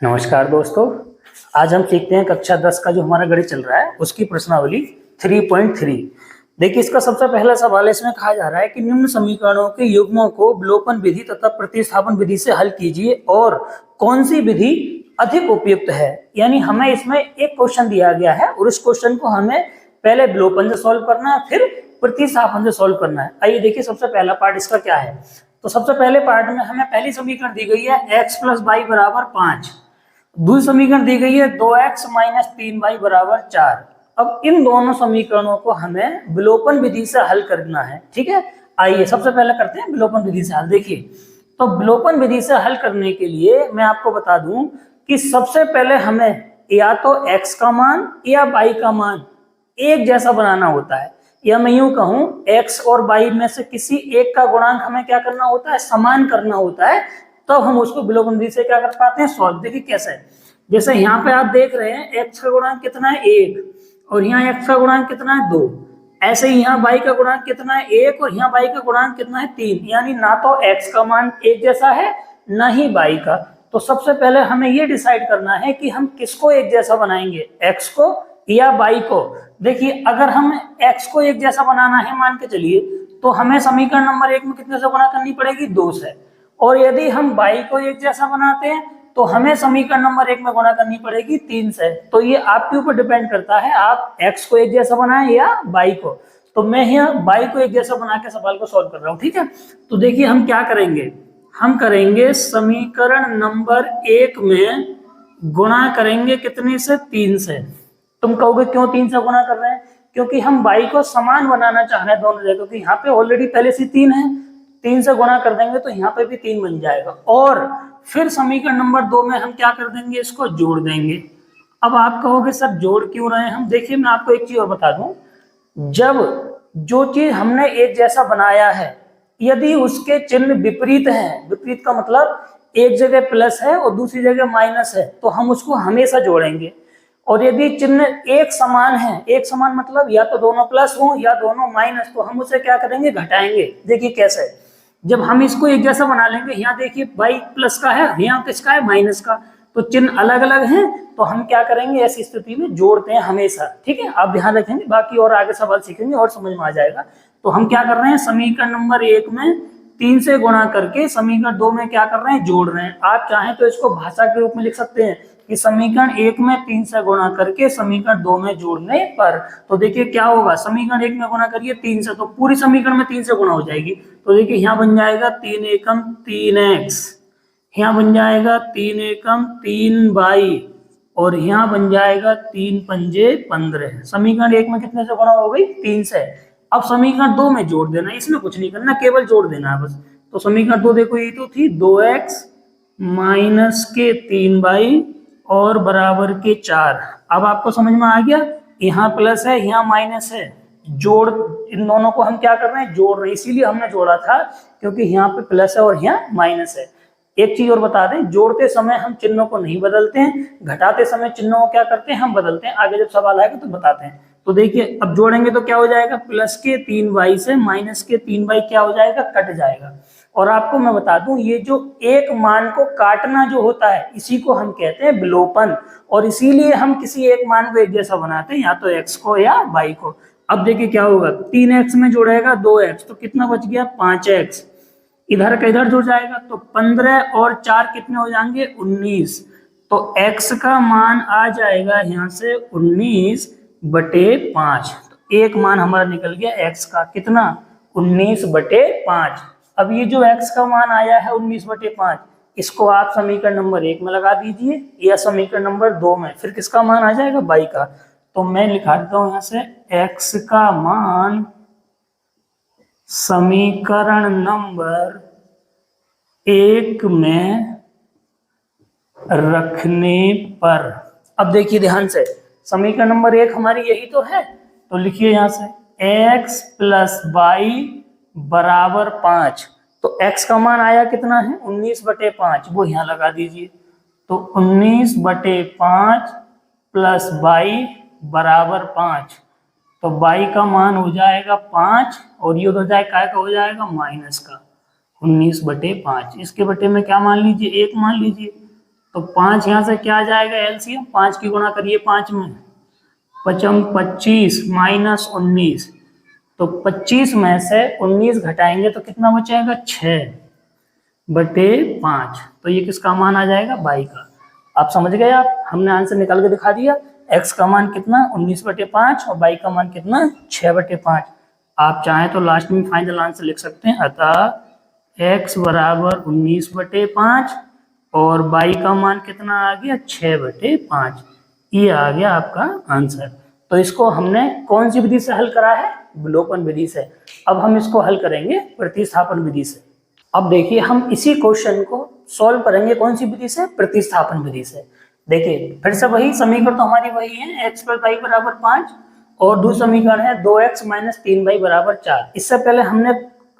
नमस्कार दोस्तों। आज हम सीखते हैं कक्षा 10 का जो हमारा गणित चल रहा है उसकी प्रश्नावली 3.3। देखिए, इसका सबसे पहला सवाल इसमें कहा जा रहा है कि निम्न समीकरणों के युग्मों को विलोपन विधि तथा प्रतिस्थापन विधि से हल कीजिए और कौन सी विधि अधिक उपयुक्त है। यानी हमें इसमें एक क्वेश्चन दिया गया है और उस क्वेश्चन को हमें पहले विलोपन से सॉल्व करना है, फिर प्रतिस्थापन से सॉल्व करना है। आइए देखिए, सबसे पहला पार्ट इसका क्या है। तो सबसे पहले पार्ट में हमें पहली समीकरण दी गई है x + y = 5। दूसरी समीकरण दी गई है 2x - 3y = 4। अब इन दोनों समीकरणों को हमें विलोपन विधि से हल करना है। ठीक है, आइए सबसे पहले करते हैं विलोपन विधि से हल। देखिए, तो विलोपन विधि से हल करने के लिए मैं आपको बता दूं कि सबसे पहले हमें या तो x का मान या y का मान एक जैसा बनाना होता है, या मैं यूं कहूं x और y में से किसी एक का गुणांक हमें क्या करना होता है, समान करना होता है। तो हम उसको विलोपन विधि से क्या कर पाते हैं, सॉल्व। देखिए कैसे, जैसे यहाँ पे आप देख रहे हैं x का गुणांक कितना है 1 और यहाँ x का गुणांक कितना है 2। ऐसे ही यहाँ y का गुणांक कितना है 1 और यहाँ y का गुणांक कितना है 3। यानी ना तो x का मान एक जैसा है ना ही y का। तो सबसे पहले हमें ये डिसाइड करना है कि हम किसको एक जैसा बनाएंगे, x को या y को। देखिए, अगर हम x को एक जैसा बनाना है मान के चलिए, तो हमें समीकरण नंबर 1 में कितने से गुणा करनी पड़ेगी, 2 से। और यदि हम y को एक जैसा बनाते हैं तो हमें समीकरण नंबर 1 में गुणा करनी पड़ेगी 3 से। तो ये आपके ऊपर डिपेंड करता है, आप x को एक जैसा बनाएं या y को। तो मैं यहाँ y को एक जैसा बना के सवाल को सॉल्व कर रहा हूँ। ठीक है, तो देखिए हम क्या करेंगे, हम करेंगे समीकरण नंबर 1 में गुणा करेंगे कितने से, 3 से। तुम कहोगे क्यों 3 से गुणा कर रहे हैं, क्योंकि हम y को समान बनाना चाह रहे हैं दोनों जगह, क्योंकि यहाँ पे ऑलरेडी पहले से 3 है। 3 से गुणा कर देंगे तो यहाँ पे भी 3 बन जाएगा। और फिर समीकरण नंबर 2 में हम क्या कर देंगे, इसको जोड़ देंगे। अब आप कहोगे सर जोड़ क्यों रहे हैं हम। देखिए, मैं आपको एक चीज और बता दूं, जब जो चीज हमने एक जैसा बनाया है, यदि उसके चिन्ह विपरीत हैं, विपरीत का मतलब एक जगह प्लस है और दूसरी जगह माइनस है, तो हम उसको हमेशा जोड़ेंगे। और यदि चिन्ह एक समान है, एक समान मतलब या तो दोनों प्लस हो या दोनों माइनस, तो हम उसे क्या करेंगे, घटाएंगे। देखिए कैसे, जब हम इसको एक जैसा बना लेंगे, यहाँ देखिए y प्लस का है, यहाँ किसका है, माइनस का, तो चिन्ह अलग अलग हैं, तो हम क्या करेंगे, ऐसी स्थिति में जोड़ते हैं हमेशा। ठीक है, आप ध्यान रखेंगे, बाकी और आगे सवाल सीखेंगे और समझ में आ जाएगा। तो हम क्या कर रहे हैं, समीकरण नंबर 1 में 3 से गुणा करके समीकरण 2 में क्या कर रहे हैं, जोड़ रहे हैं। आप चाहें तो इसको भाषा के रूप में लिख सकते हैं कि समीकरण 1 में 3 से गुणा करके समीकरण 2 में जोड़ने पर। तो देखिए क्या होगा, समीकरण 1 में गुणा करिए 3 से, तो पूरी समीकरण में 3 से गुणा हो जाएगी। तो देखिए यहाँ बन जाएगा 3 एकम 3x, यहाँ बन जाएगा 3 एकम 3y और यहाँ बन जाएगा 3 पंजे 15। समीकरण 1 में कितने से गुणा हो गई, 3 से। अब समीकरण 2 में जोड़ देना, इसमें कुछ नहीं करना, केवल जोड़ देना है बस। तो समीकरण 2 देखो, ये तो थी 2x - 3y और बराबर के 4। अब आपको समझ में आ गया, यहाँ प्लस है यहाँ माइनस है, जोड़, इन दोनों को हम क्या कर रहे हैं, जोड़ रहे हैं। इसीलिए हमने जोड़ा था क्योंकि यहाँ पे प्लस है और यहाँ माइनस है। एक चीज और बता दें, जोड़ते समय हम चिन्हों को नहीं बदलते हैं, घटाते समय चिन्हों को क्या करते हैं, हम बदलते हैं। आगे जब सवाल आएगा तो बताते हैं। तो देखिए अब जोड़ेंगे तो क्या हो जाएगा, प्लस के 3y से माइनस के 3y क्या हो जाएगा, कट जाएगा। और आपको मैं बता दूं, ये जो एक मान को काटना जो होता है, इसी को हम कहते हैं विलोपन। और इसीलिए हम किसी एक मान को एक जैसा बनाते हैं, या तो x को या y को। अब देखिए क्या होगा, 3x में जोड़ेगा 2x, तो कितना बच गया, 5x। इधर का इधर जुड़ जाएगा तो 15 और 4 कितने हो जाएंगे, 19। तो x का मान आ जाएगा यहाँ से 19/5। तो एक मान हमारा निकल गया x का, कितना, 19/5। अब ये जो x का मान आया है 19/5, इसको आप समीकरण नंबर 1 में लगा दीजिए या समीकरण नंबर 2 में, फिर किसका मान आ जाएगा, y का। तो मैं लिखा देता हूं यहाँ से x का मान समीकरण नंबर 1 में रखने पर। अब देखिए ध्यान से, समीकरण नंबर 1 हमारी यही तो है, तो लिखिए यहाँ से x + y = 5। तो x का मान आया कितना है, 19/5, वो यहाँ लगा दीजिए। तो 19/5 + y = 5। तो y का मान हो जाएगा 5 और ये हो जाएगा काय का, हो जाएगा माइनस का, 19/5। इसके बटे में क्या मान लीजिए, 1 मान लीजिए। तो 5 यहाँ से क्या आ जाएगा एलसीएम, 5 की गुणा करिए 5 में, 25 माइनस 19, तो 25 में से 19 घटाएंगे तो कितना बचेगा 6/5। तो ये किसका मान आ जाएगा, y का। आप समझ गए, आप हमने आंसर निकाल के दिखा दिया। x का मान कितना 19/5 और y का मान कितना 6/5। आप चाहें तो लास्ट में फाइनल आंसर लिख सकते हैं, अतः x बराबर 19/5 और y का मान कितना आ गया 6/5। ये आ गया आपका आंसर। तो इसको हमने कौन सी विधि से हल करा है, विलोपन विधि से। अब हम इसको हल करेंगे प्रतिस्थापन विधि से। अब देखिए हम इसी क्वेश्चन को सॉल्व करेंगे कौन सी विधि से, प्रतिस्थापन विधि से। देखिए फिर से वही समीकरण तो हमारी वही है, x + y = 5 और दूसरा समीकरण है 2x - 3y = 4। इससे पहले हमने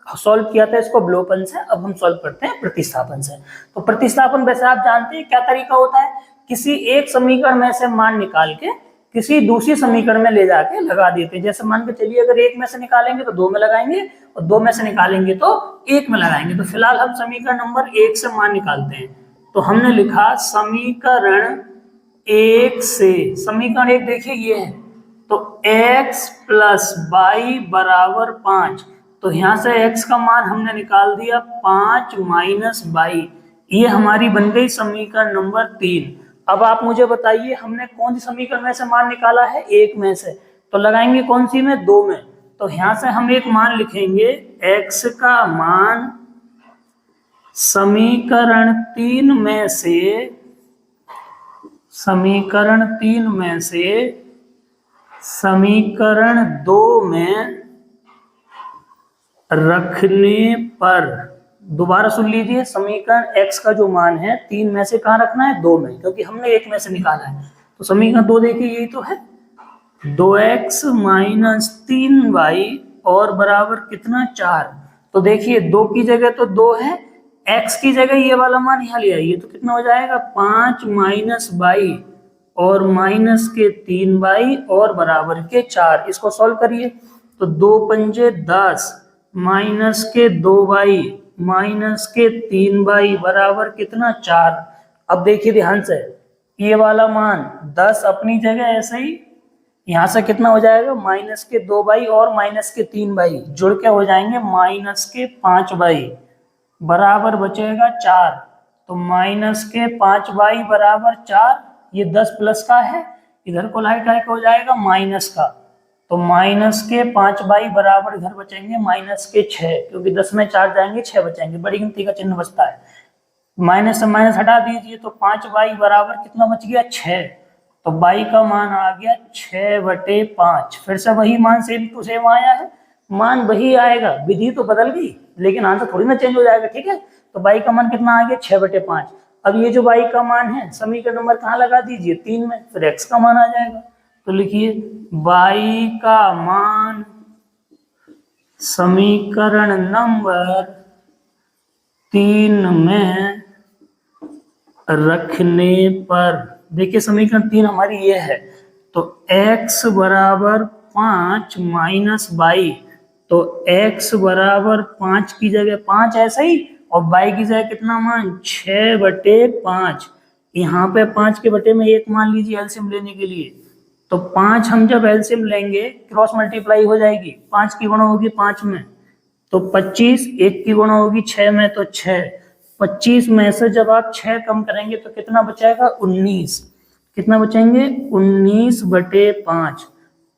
सॉल्व किया था इसको विलोपन से, अब हम सॉल्व करते हैं प्रतिस्थापन से। तो प्रतिस्थापन वैसे आप जानते हैं क्या तरीका होता है, किसी एक समीकरण में से मान निकाल के किसी दूसरी समीकरण में ले जाके लगा देते हैं। जैसे मान के चलिए अगर एक में से निकालेंगे तो दो में लगाएंगे और दो में से निकालेंगे तो एक में लगाएंगे। तो फिलहाल हम समीकरण नंबर 1 से मान निकालते हैं। तो हमने लिखा समीकरण 1 से, समीकरण 1 देखिए ये है, तो x + y = 5। तो यहाँ से x का मान हमने निकाल दिया 5 - y, ये हमारी बन गई समीकरण नंबर 3। अब आप मुझे बताइए हमने कौन सी समीकरण में से मान निकाला है, एक में से, तो लगाएंगे कौन सी में, 2 में। तो यहाँ से हम एक मान लिखेंगे, x का मान समीकरण 3 में से, समीकरण 3 में से समीकरण 2 में रखने पर, दोबारा सुन लीजिए, समीकरण x का जो मान है 3 में से कहाँ रखना है, 2 में, क्योंकि हमने 1 में से निकाला है। तो समीकरण 2 देखिए यही तो है, 2x - 3y और बराबर कितना 4। तो देखिए 2 की जगह तो 2 है, x की जगह ये वाला मान यहाँ ले आइए तो कितना हो जाएगा 5 - y और माइनस के 3y और बराबर के 4। इसको सॉल्व करिए तो 2 पंजे 10 माइनस के 2y माइनस के 3y बराबर कितना 4। अब देखिए ध्यान से, ये वाला मान 10 अपनी जगह ऐसे ही, यहाँ से कितना हो जाएगा माइनस के 2y और माइनस के 3y जुड़ के हो जाएंगे माइनस के 5y बराबर बचेगा 4। तो माइनस के 5y बराबर 4, ये 10 प्लस का है, इधर को लाइट आइक हो जाएगा माइनस का, तो माइनस के 5y बराबर इधर बचेंगे माइनस के 6, क्योंकि 10 में 4 जाएंगे 6 बचेंगे, बड़ी गिनती का चिन्ह बचता है। माइनस से माइनस हटा दीजिए तो 5y बराबर कितना बच गया 6। तो y का मान आ गया 6/5। फिर से वही मान सेम टू सेम आया है, मान वही आएगा, विधि तो बदल गई लेकिन आंसर थोड़ी ना चेंज हो जाएगा, ठीक है। तो y का मान कितना आ गया 6/5। अब ये जो y का मान है समीकरण नंबर कहाँ लगा दीजिए 3 में, फिर x का मान आ जाएगा। तो लिखिए y का मान समीकरण नंबर 3 में रखने पर, देखिए समीकरण 3 हमारी ये है, तो x बराबर 5 माइनस y, तो x बराबर 5 की जगह 5 ऐसा ही और y की जगह कितना मान 6/5। यहाँ पे 5 के बटे में 1 मान लीजिए एलसीएम लेने के लिए, तो 5 हम जब एलसीएम लेंगे क्रॉस मल्टीप्लाई हो जाएगी, 5 की गुणा होगी 5 में तो 25, 1 की गुणा होगी 6 में तो 6, 25 में से जब आप 6 कम करेंगे तो कितना बचेगा 19, कितना बचेंगे 19/5।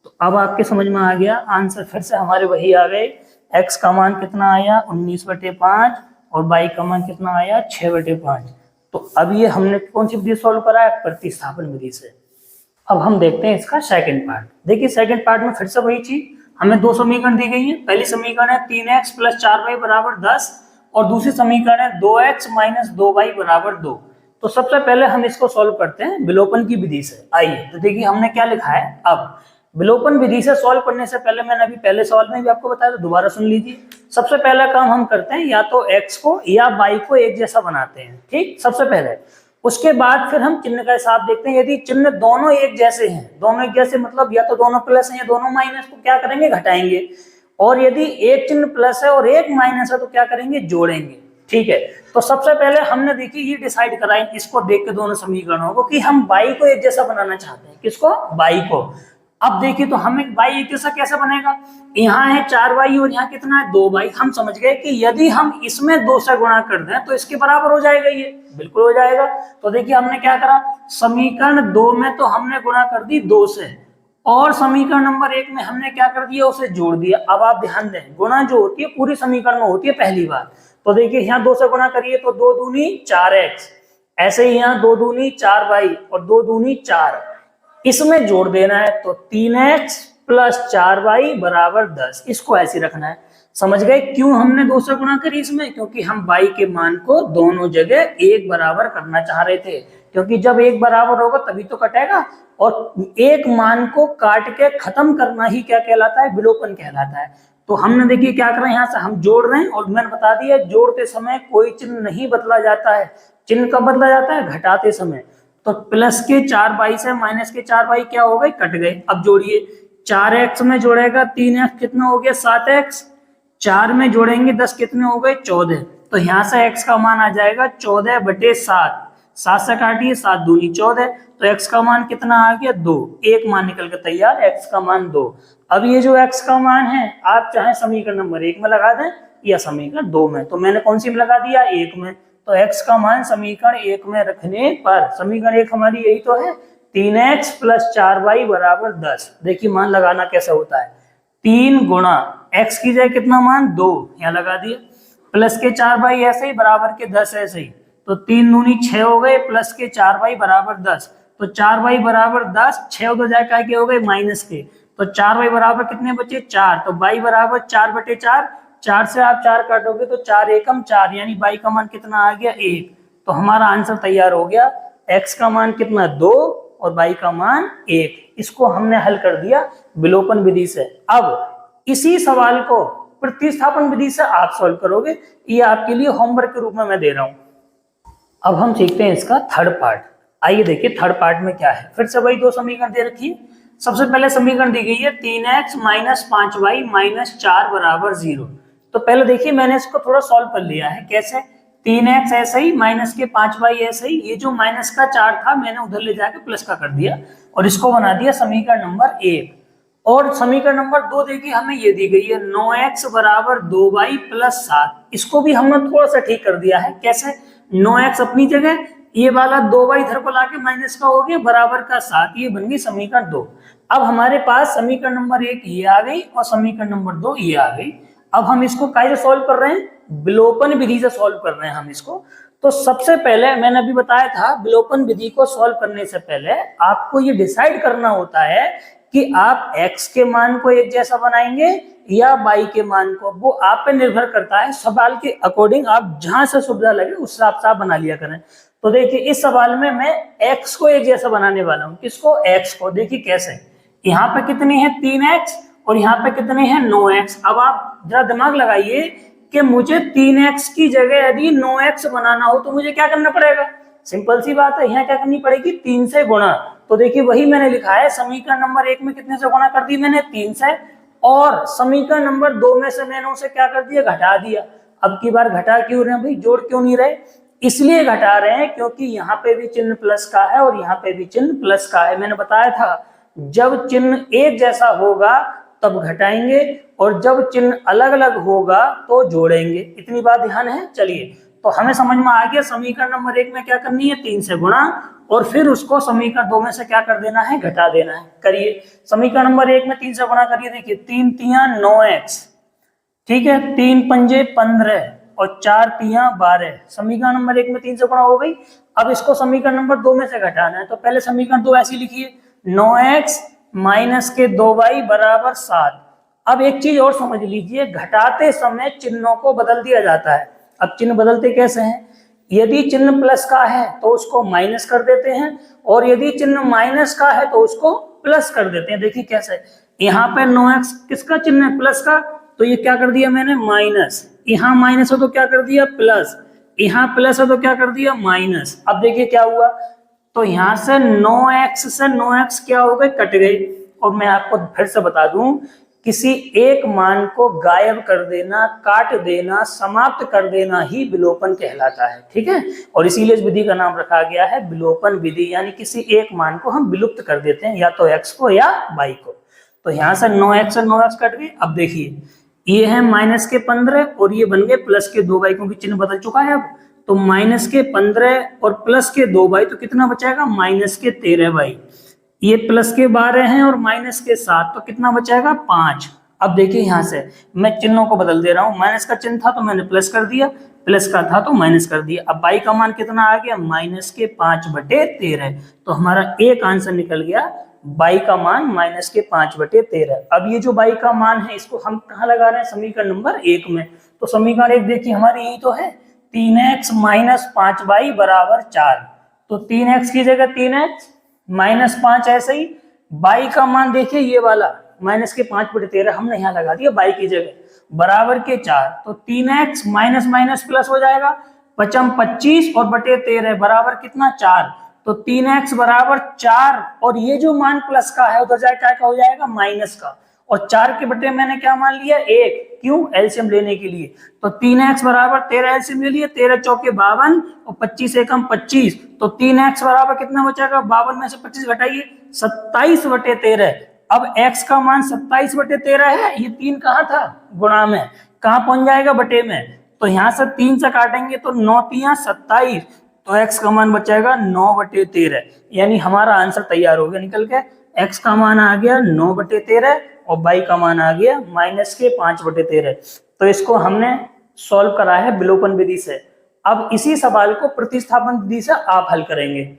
तो अब आपके समझ में आ गया आंसर, फिर से हमारे वही आ गए, x का मान कितना आया 19/5 और y का मान कितना आया 6/5। तो अब ये हमने कौन सी विधि सॉल्व करा है, प्रतिस्थापन विधि से। अब हम देखते हैं इसका सेकंड पार्ट। देखिए सेकंड पार्ट में फिर से वही चीज, हमें दो समीकरण दी गई है। पहली समीकरण है 3x + 4y = 10 और दूसरी समीकरण है 2x - 2y = 2। तो सबसे पहले हम इसको सॉल्व करते हैं विलोपन की विधि से। आइए तो देखिए हमने क्या लिखा है। अब विलोपन विधि से सॉल्व करने से पहले मैंने अभी पहले सवाल में भी आपको बताया था, दोबारा सुन लीजिए। सबसे पहला काम हम करते हैं या तो x को या y को एक जैसा बनाते हैं, ठीक, सबसे पहले। उसके बाद फिर हम चिन्ह का हिसाब देखते हैं। यदि चिन्ह दोनों एक जैसे हैं, दोनों एक जैसे मतलब या तो दोनों प्लस हैं या दोनों माइनस, तो क्या करेंगे घटाएंगे। और यदि एक चिन्ह प्लस है और एक माइनस है तो क्या करेंगे जोड़ेंगे, ठीक है। तो सबसे पहले हमने देखिए ये डिसाइड करा इसको देख के दोनों समीकरणों को कि हम y को एक जैसा बनाना चाहते हैं। किसको? y को। अब देखिए तो हमें y एक जैसा कैसे बनेगा, यहाँ है 4y और यहाँ कितना है 2y। हम समझ गए कि यदि हम इसमें 2 से गुणा कर दें तो इसके बराबर हो जाएगा, ये बिल्कुल हो जाएगा। तो देखिए हमने क्या करा, समीकरण 2 में तो हमने गुणा कर दी 2 से, और समीकरण नंबर 1 में हमने क्या कर दिया, उसे जोड़ दिया। अब आप ध्यान दें, गुणा जो होती है पूरी समीकरण में होती है पहली बार। तो देखिए यहाँ 2 से गुणा करिए तो 2 दूनी 4x, ऐसे ही यहाँ 2 दूनी 4y और 2 दूनी 4, इसमें जोड़ देना है तो 3x प्लस 4y बराबर 10। इसको ऐसे रखना है। समझ गए क्यों हमने 2 से गुणा करी इसमें? क्योंकि हम y के मान को दोनों जगह एक बराबर करना चाह रहे थे, क्योंकि जब एक बराबर होगा तभी तो कटेगा, और एक मान को काट के खत्म करना ही क्या कहलाता है, विलोपन कहलाता है। तो हमने देखिए क्या कर रहे हैं, यहाँ से हम जोड़ रहे हैं, और मैंने बता दिया जोड़ते समय कोई चिन्ह नहीं बदला जाता है। चिन्ह कब बदला जाता है? घटाते समय। तो प्लस के 4y से माइनस के 4y क्या हो गए, कट गए। अब जोड़िए, 4x में जोड़ेगा 3x कितना हो गया 7x, 4 में जोड़ेंगे 10 कितने हो गए 14। तो यहाँ से x का मान आ जाएगा 14/7, 7 से काटिए 7 दूनी 14, तो x का मान कितना आ गया 2। एक मान निकल के तैयार, x का मान 2। अब ये जो x का मान है आप चाहे समीकरण नंबर 1 में लगा दें या समीकरण 2 में, तो मैंने कौन सी में लगा दिया, 1 में। तो x का मान समीकरण 1 में रखने पर, समीकरण 1 हमारी यही तो है, 3x प्लस 4y बराबर 10। देखिए मान लगाना कैसे होता है, 3 गुणा x की जगह कितना मान 2, यहाँ लगा दिया, प्लस के 4y ऐसे ही बराबर के 10 ऐसे ही, तो 3 दूनी 6 हो गए, प्लस के 4y बराबर 10, तो 4y बराबर 10, 6 तो जाए के हो गए माइनस के, तो 4y बराबर कितने बचे 4, तो y बराबर 4/4, 4 से आप 4 काटोगे तो 4 एकम 4, यानी y का मान कितना आ गया 1। तो हमारा आंसर तैयार हो गया, x का मान कितना 2 और y का मान 1। इसको हमने हल कर दिया विलोपन विधि से। अब इसी सवाल को प्रतिस्थापन विधि से आप सॉल्व करोगे, ये आपके लिए होमवर्क के रूप में मैं दे रहा हूं। अब हम सीखते हैं इसका थर्ड पार्ट। आइए देखिए थर्ड पार्ट में क्या है। फिर से वही 2 समीकरण दे रखी है। सबसे पहले समीकरण दी गई है 3x माइनस 5y माइनस 4 बराबर 0। तो पहले देखिए मैंने इसको थोड़ा सॉल्व कर लिया है। कैसे? 3x ऐसे ही, माइनस के 5y ऐसे ही, ये जो माइनस का 4 था मैंने उधर ले जाकर प्लस का कर दिया और इसको बना दिया समीकरण नंबर 1। और समीकरण नंबर 2 देखिए हमें ये दी गई है 9x बराबर 2y प्लस 7। इसको भी हमने थोड़ा सा ठीक कर दिया है। कैसे? 9x अपनी जगह, ये वाला 2y इधर को लाके माइनस का हो गया बराबर का 7, ये बन गई समीकरण 2। अब हमारे पास समीकरण नंबर 1 ये आ गई और समीकरण नंबर 2 ये आ गई। अब हम इसको कैसे सॉल्व कर रहे हैं? विलोपन विधि से सॉल्व कर रहे हैं हम इसको। तो सबसे पहले मैंने अभी बताया था विलोपन विधि को सॉल्व करने से पहले आपको ये डिसाइड करना होता है कि आप x के मान को एक जैसा बनाएंगे या y के मान को। वो आप पे निर्भर करता है, सवाल के अकॉर्डिंग आप जहां से सुविधा लगे उस हिसाब से आप बना लिया करें। तो देखिए इस सवाल में मैं x को एक जैसा बनाने वाला हूं। किसको? x को। देखिए कैसे, यहाँ पे कितनी है 3x और यहाँ पे कितने हैं 9x। अब आप जरा दिमाग लगाइए कि मुझे 3x की जगह यदि 9x बनाना हो तो मुझे क्या करना पड़ेगा? सिंपल सी बात है, यहाँ क्या करनी पड़ेगी 3 से गुणा। तो देखिए वही मैंने लिखा है, समीकरण नंबर 1 में कितने से गुणा कर दी मैंने 3 से, और समीकरण नंबर 2 में से मैंने उसे क्या कर दिया घटा दिया। अब की बार घटा क्यों रहे हैं भाई, जोड़ क्यों नहीं रहे? इसलिए घटा रहे हैं क्योंकि यहाँ पे भी चिन्ह प्लस का है और यहाँ पे भी चिन्ह प्लस का है। मैंने बताया था जब चिन्ह एक जैसा होगा तब घटाएंगे और जब चिन्ह अलग अलग होगा तो जोड़ेंगे। इतनी बात ध्यान है। चलिए तो हमें समझ में आ गया समीकरण नंबर 1 में क्या करनी है 3 से गुणा और फिर उसको समीकरण 2 में से क्या कर देना है घटा देना है। करिए, समीकरण नंबर 1 में 3 से गुणा करिए। देखिए 3 तियां 9x, ठीक है, 3 पंजे 15 और 4 तियां 12। समीकरण नंबर 1 में 3 से गुणा हो गई। अब इसको समीकरण नंबर 2 में से घटाना है। तो पहले समीकरण 2 ऐसी लिखिए 9x माइनस के 2y बराबर 7। अब एक चीज और समझ लीजिए, घटाते समय चिन्हों को बदल दिया जाता है। अब चिन्ह बदलते कैसे हैं? यदि चिन्ह प्लस का है तो उसको माइनस कर देते हैं और यदि चिन्ह माइनस का है तो उसको प्लस कर देते हैं। देखिए कैसे, यहाँ पे 9x किसका चिन्ह है प्लस का, तो ये क्या कर दिया मैंने माइनस, यहाँ माइनस है तो क्या कर दिया प्लस, यहाँ प्लस है तो क्या कर दिया माइनस। अब देखिए क्या हुआ, तो यहाँ से 9x से 9x क्या हो गए कट गए। और मैं आपको फिर से बता दूं किसी एक मान को गायब कर देना, काट देना, समाप्त कर देना ही विलोपन कहलाता है। ठीक है, और इसीलिए इस विधि का नाम रखा गया है विलोपन विधि, यानी किसी एक मान को हम विलुप्त कर देते हैं, या तो x को या y को। तो यहाँ से 9x और 9x कट गए। अब देखिए ये है -15 और ये बन गए +2y, क्योंकि चिन्ह बदल चुका है अब। तो -15 और +2y, तो कितना बचाएगा -13y। ये +12 हैं और -7, तो कितना बचाएगा 5। अब देखिए यहाँ से मैं चिन्हों को बदल दे रहा हूँ, माइनस का चिन्ह था तो मैंने प्लस कर दिया, प्लस का था तो माइनस कर दिया। अब y का मान कितना आ गया -5/13। तो हमारा एक आंसर निकल गया, y का मान -5/13। अब ये जो y का मान है इसको हम कहाँ लगा रहे हैं, समीकरण नंबर 1 में। तो समीकरण 1 देखिए हमारी यही तो है, 3x - 5y = 4। तो 3x की जगह 3x -5 ऐसे ही। y का मान देखिए ये वाला -5/13 हमने यहाँ लगा दिया y की जगह, बराबर के 4। तो 3x माइनस माइनस प्लस हो जाएगा, 5 25 और बटे 13 बराबर कितना 4। तो 3x बराबर 4 और ये जो मान प्लस का है उधर जाए क्या हो जाएगा माइनस का, और 4 के बटे मैंने क्या मान लिया 1, क्यों एलसीएम लेने के लिए। तो 3x बराबर 13 एलसीएम ले लिए, 13 चौके 52 और 25 एकम 25। तो 3x बराबर कितना बचेगा, 52 में से 25 घटाइए 27/13। अब x का मान 27/13 है, ये 3 कहाँ था गुणा में, कहाँ पहुंच जाएगा बटे में। तो यहाँ से 3 से काटेंगे तो 9 3 27, तो x का मान बचेगा 9/13, यानी हमारा आंसर तैयार हो गया निकल के। x का मान आ गया 9/13 और y का मान आ गया -5/13। तो इसको हमने सॉल्व करा है विलोपन विधि से। अब इसी सवाल को प्रतिस्थापन विधि से आप हल करेंगे।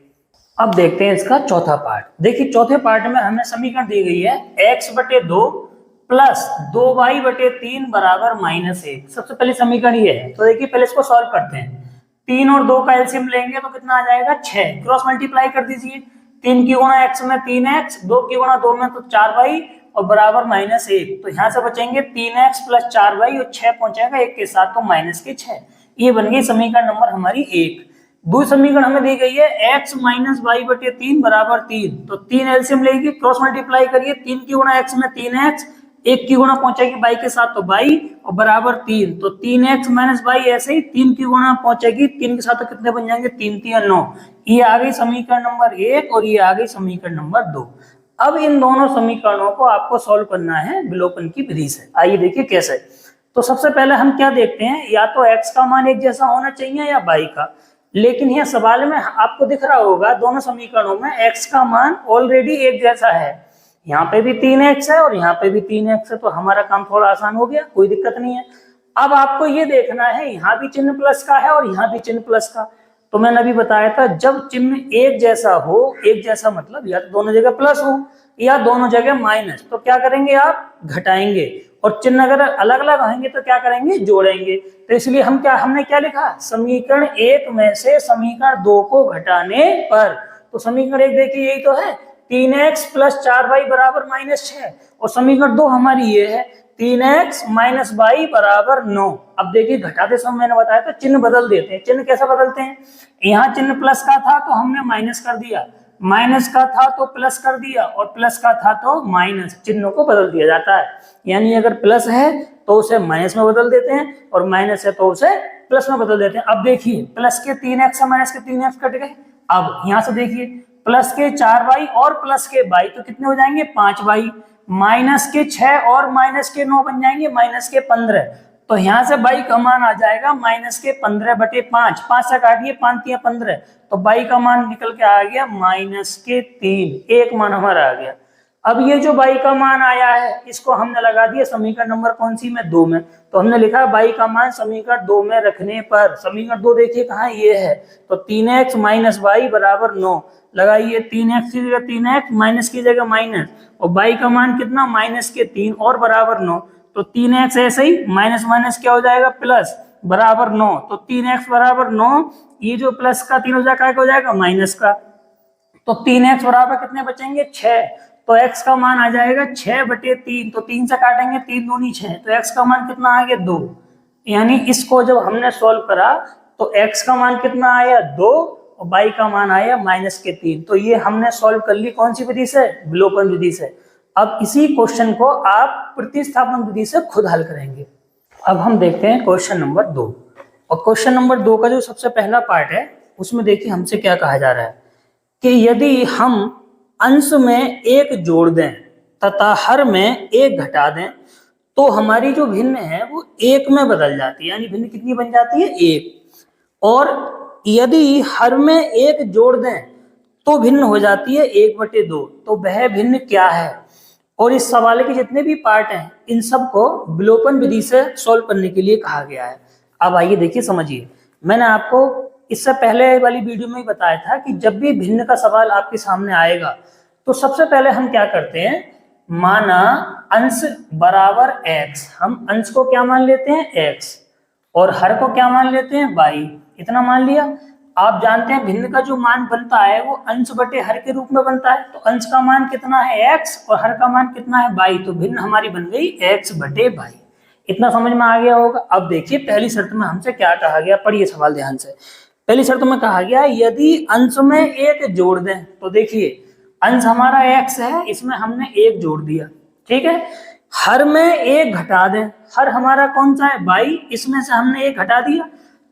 अब देखते हैं इसका चौथा पार्ट। देखिए चौथे पार्ट में हमें समीकरण दी गई है x/2 प्लस 2y/3 बराबर -1। सबसे पहले समीकरण ये है, तो देखिए पहले इसको सॉल्व करते हैं। 3 और 2 का एलसीएम लेंगे तो कितना आ जाएगा 6, क्रॉस मल्टीप्लाई कर दीजिए। 3 की गुणा x में 3x, 2 की गुणा 2 में तो 4y और बराबर -1। तो यहाँ से बचेंगे 3x + 4y और 6 पहुंचेगा 1 के साथ, तो -6। ये बन गई समीकरण नंबर हमारी 1। दूसरी समीकरण हमें दी गई है x - y/3 बराबर 3। तो 3 एलसीएम लेगी, क्रॉस मल्टीप्लाई करिए। 3 की गुणा x में 3x, 1 की गुणा पहुंचेगी y के साथ तो y और बराबर 3। तो 3x - y ऐसे ही 3 की गुणा पहुंचेगी 3 के साथ, तो कितने बन जाएंगे 3 3 9। ये आ गई समीकरण नंबर 1 और ये आ गई समीकरण नंबर 2। अब इन दोनों समीकरणों को आपको सॉल्व करना है विलोपन की विधि से। आइए देखिए कैसे। तो सबसे पहले हम क्या देखते हैं, या तो x का मान एक जैसा होना चाहिए या y का। लेकिन यह सवाल में आपको दिख रहा होगा दोनों समीकरणों में x का मान ऑलरेडी एक जैसा है। यहाँ पे भी 3x है और यहाँ पे भी 3x है, तो हमारा काम थोड़ा आसान हो गया, कोई दिक्कत नहीं है। अब आपको ये देखना है यहाँ भी चिन्ह प्लस का है और यहाँ भी चिन्ह प्लस का। तो मैंने अभी बताया था जब चिन्ह एक जैसा हो, एक जैसा मतलब या तो दोनों जगह प्लस हो या दोनों जगह माइनस, तो क्या करेंगे आप घटाएंगे, और चिन्ह अगर अलग अलग होंगे तो क्या करेंगे जोड़ेंगे। तो इसलिए हमने क्या लिखा, समीकरण 1 में से समीकरण 2 को घटाने पर। तो समीकरण 1 देखिए यही तो है, 3x + 4y बराबर -6, और समीकरण 2 हमारी ये है 3x - y बराबर 9। अब देखिए घटाते समय मैंने बताया था चिन्ह बदल देते हैं। चिन्ह कैसे बदलते हैं, यहाँ चिन्ह प्लस का था तो हमने माइनस कर दिया, माइनस का था तो प्लस कर दिया, और प्लस का था तो माइनस। चिन्हों को बदल दिया जाता है, यानी अगर प्लस है तो उसे माइनस में बदल देते हैं और माइनस है तो उसे प्लस में बदल देते हैं। अब देखिए प्लस के 3x और माइनस के 3x कट गए। अब यहाँ से देखिए प्लस के 4y और प्लस के y तो कितने हो जाएंगे 5y, माइनस के 6 और माइनस के 9 बन जाएंगे -15। तो यहाँ से y का मान आ जाएगा -15/5। 5 से काटिए 5 3 15, तो y का मान निकल के आ गया -3। एक मान हमारा आ गया। अब ये जो y का मान आया है इसको हमने लगा दिया समीकरण नंबर कौन सी में 2 में। तो हमने लिखा y का मान समीकरण 2 में रखने पर, समीकरण 2 देखिए कहाँ ये है, तो 3x - y बराबर 9 लगाइए। 3x की जगह 3x, माइनस की जगह माइनस, और y का मान कितना -3 और बराबर 9। तो 3x ऐसे ही माइनस माइनस क्या हो जाएगा प्लस बराबर 9। तो 3x बराबर 9, ये जो प्लस का 3 हो जाएगा क्या हो जाएगा माइनस का। तो 3x बराबर कितने बचेंगे 6। तो x का मान आ जाएगा 6/3। तो 3 से काटेंगे 3 दूनी 6, तो x का मान कितना आ गया 2। यानी इसको जब हमने सॉल्व करा तो x का मान कितना आया 2 और y का मान आया -3। तो ये हमने सॉल्व कर ली कौन सी विधि से, विलोपन विधि से। अब इसी क्वेश्चन को आप प्रतिस्थापन विधि से खुद हल करेंगे। अब हम देखते हैं क्वेश्चन नंबर 2, और क्वेश्चन नंबर 2 का जो सबसे पहला पार्ट है उसमें देखिए हमसे क्या कहा जा रहा है कि यदि हम अंश में 1 जोड़ दें तथा हर में 1 घटा दें तो हमारी जो भिन्न है वो 1 में बदल जाती है, यानी भिन्न कितनी बन जाती है 1। और यदि हर में 1 जोड़ दें तो भिन्न हो जाती है 1/2। तो वह भिन्न क्या है? और इस सवाल के जितने भी पार्ट हैं इन सबको विलोपन विधि से सॉल्व करने के लिए कहा गया है। अब आइए देखिए समझिए, मैंने आपको इससे पहले वाली वीडियो में ही बताया था कि जब भी भिन्न का सवाल आपके सामने आएगा तो सबसे पहले हम क्या करते हैं, माना अंश बराबर x, हम अंश को क्या मान लेते हैं x और हर को क्या मान लेते हैं y, इतना मान लिया। आप जानते हैं भिन्न का जो मान बनता है वो अंश बटे हर के रूप में बनता है, तो अंश का मान कितना है x और हर का मान कितना है y, तो भिन्न हमारी बन गई x/y। इतना समझ में आ गया होगा। अब देखिए पहली शर्त में हमसे क्या कहा गया, पढ़िए सवाल ध्यान से। पहली शर्त में कहा गया यदि अंश में 1 जोड़ दें, तो देखिए अंश हमारा x है, इसमें हमने 1 जोड़ दिया, ठीक है। हर में 1 घटा दें, हर हमारा कौन सा है y, इसमें से हमने 1 घटा दिया,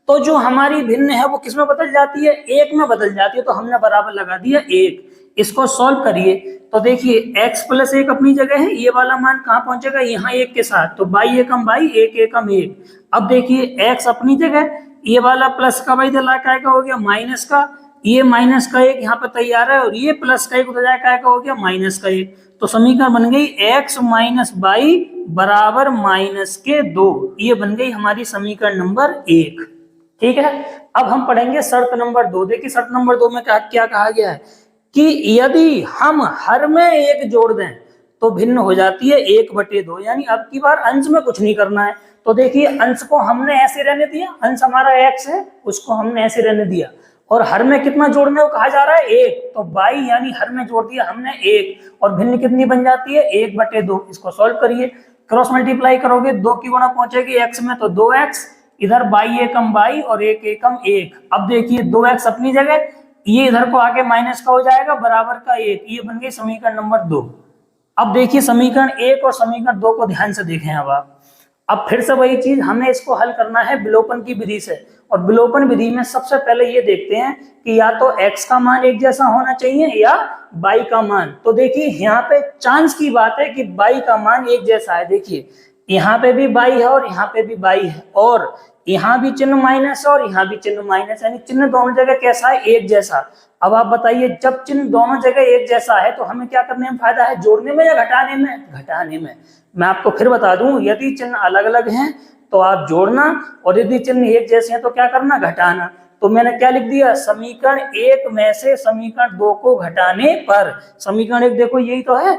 तो जो हमारी भिन्न है वो किस में बदल जाती है, 1 में बदल जाती है, तो हमने बराबर लगा दिया 1। इसको सॉल्व करिए तो देखिए x + 1 अपनी जगह है, ये वाला मान कहाँ पहुंचेगा, यहाँ 1 के साथ, तो y एकम y, 1 एकम 1। अब देखिए x अपनी जगह, ये वाला प्लस का y इधर काय का हो गया माइनस का, ये माइनस का 1 यहाँ पे तैयार है, और ये प्लस का 1 उधर जाए काय का हो गया माइनस का 1। तो समीकरण बन गई x - y बराबर -2। ये बन गई हमारी समीकरण नंबर 1, ठीक है। अब हम पढ़ेंगे शर्त नंबर 2। देखिए शर्त नंबर 2 में क्या कहा गया है कि यदि हम हर में 1 जोड़ दें तो भिन्न हो जाती है 1/2, यानी अब की बार अंश में कुछ नहीं करना है। तो देखिए अंश को हमने ऐसे रहने दिया, अंश हमारा x है उसको हमने ऐसे रहने दिया, और हर में कितना जोड़ने को कहा जा रहा है 1, तो y यानी हर में जोड़ दिया हमने 1, और भिन्न कितनी बन जाती है 1/2। इसको सॉल्व करिए, क्रॉस मल्टीप्लाई करोगे 2 की गुणा पहुंचेगी x में, तो 2x, इधर y एकम y और 1 एकम 1। अब देखिए 2x अपनी जगह, ये इधर को आके माइनस का हो जाएगा बराबर का 1। ये बन गई समीकरण नंबर 2। अब देखिए समीकरण 1 और समीकरण 2 को ध्यान से देखें। अब फिर से वही चीज, हमें इसको हल करना है विलोपन की विधि से, और विलोपन विधि में सबसे पहले ये देखते हैं कि या तो x का मान एक जैसा होना चाहिए या y का मान। तो देखिए यहाँ पे चांस की बात है कि y का मान एक जैसा है। देखिए यहाँ पे भी y है और यहाँ पे भी y है, और यहाँ भी चिन्ह माइनस है और यहाँ भी चिन्ह माइनस, यानी चिन्ह दोनों जगह कैसा है, एक जैसा। अब आप बताइए जब चिन्ह दोनों जगह एक जैसा है तो हमें क्या करने में फायदा है, जोड़ने में या घटाने में, घटाने में। मैं आपको फिर बता दूं, यदि चिन्ह अलग अलग हैं तो आप जोड़ना, और यदि चिन्ह एक जैसे हैं तो क्या करना, घटाना। तो मैंने क्या लिख दिया, समीकरण 1 में से समीकरण 2 को घटाने पर, समीकरण 1 देखो यही तो है,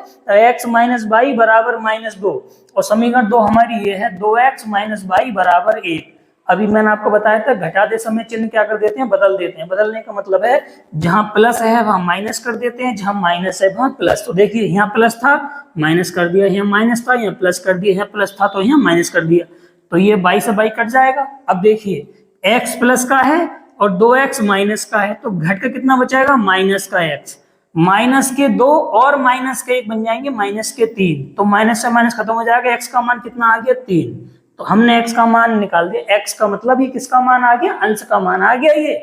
x - y बराबर -2, और समीकरण 2 हमारी ये है 2x - y बराबर 1। अभी मैंने आपको बताया था घटाते समय चिन्ह क्या कर देते हैं, बदल देते हैं। बदलने का मतलब है जहां प्लस है वहां माइनस कर देते हैं, जहां माइनस है वहां प्लस। तो देखिए यहाँ प्लस था माइनस कर दिया, यहाँ माइनस था यहाँ प्लस कर दिया, यहाँ प्लस था तो यहाँ माइनस कर दिया, तो ये y से y कट जाएगा। अब देखिए x प्लस का है और 2x माइनस का है, तो घट का कितना बचाएगा, माइनस का x, माइनस के 2 और माइनस के 1 बन जाएंगे माइनस के 3, तो माइनस से माइनस खत्म हो जाएगा, x का मान कितना आ गया 3। तो हमने x का मान निकाल दिया, x का मतलब ये किसका मान आ गया, अंश का मान आ गया ये।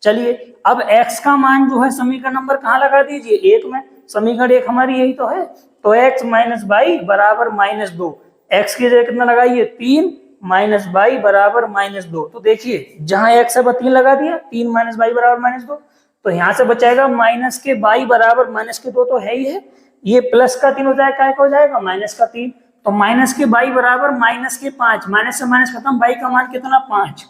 चलिए अब x का मान जो है समीकरण नंबर कहाँ लगा दीजिए, 1 में। समीकरण 1 हमारी यही तो है, तो x - y बराबर -2, x की जगह कितना लगाइए 3, माइनस y बराबर -2। तो देखिए जहां x है वह 3 लगा दिया, 3 - y बराबर -2, तो यहाँ से बचाएगा माइनस के y बराबर -2 तो है ही है, ये प्लस का 3 हो जाएगा, क्या हो जाएगा माइनस का 3, तो माइनस के y बराबर -5, माइनस से माइनस खत्म, y का मान कितना 5।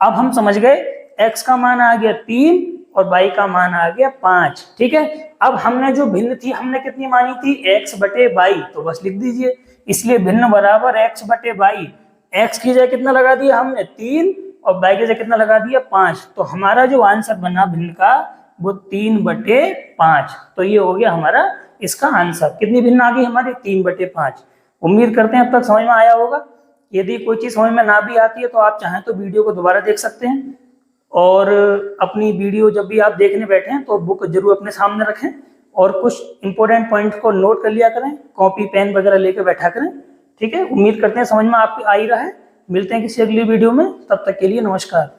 अब हम समझ गए x का मान आ गया 3 और y का मान आ गया 5, ठीक है। अब हमने जो भिन्न थी हमने कितनी मानी थी, x/y, तो बस लिख दीजिए, इसलिए भिन्न बराबर x/y। x की जगह कितना लगा दिया हमने 3 और y की जगह कितना लगा दिया 5, तो हमारा जो आंसर बना भिन्न का वो 3/5। तो ये हो गया हमारा इसका आंसर। कितनी भिन्न आ गई हमारी, 3/5। उम्मीद करते हैं अब तक समझ में आया होगा। यदि कोई चीज समझ में ना भी आती है तो आप चाहें तो वीडियो को दोबारा देख सकते हैं, और अपनी वीडियो जब भी आप देखने बैठे हैं तो बुक जरूर अपने सामने रखें और कुछ इंपॉर्टेंट पॉइंट को नोट कर लिया करें, कॉपी पेन वगैरह लेके बैठा करें। ठीक है, उम्मीद करते हैं समझ में आपको आ ही रहा है। मिलते हैं किसी अगली वीडियो में, तब तक के लिए नमस्कार।